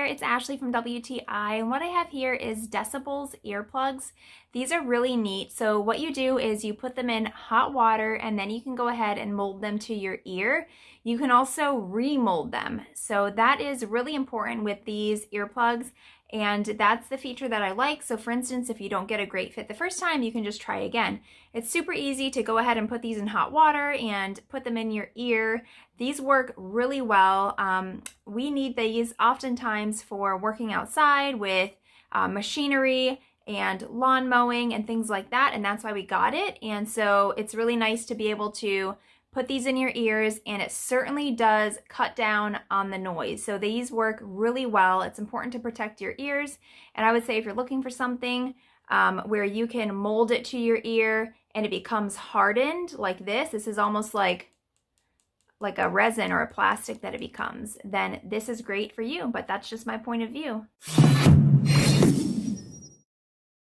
it's Ashley from WTI, and what I have here is Decibullz earplugs. These are really neat. So what you do is you put them in hot water and then you can go ahead and mold them to your ear. You can also remold them. So that is really important with these earplugs, and that's the feature that I like. So for instance, if you don't get a great fit the first time, you can just try again. It's super easy to go ahead and put these in hot water and put them in your ear. These work really well. We need these oftentimes for working outside with machinery and lawn mowing and things like that, and that's why we got it. And so it's really nice to be able to put these in your ears, and it certainly does cut down on the noise. So these work really well. It's important to protect your ears, and I would say if you're looking for something where you can mold it to your ear and it becomes hardened like this is almost like a resin or a plastic that it becomes, then this is great for you. But that's just my point of view.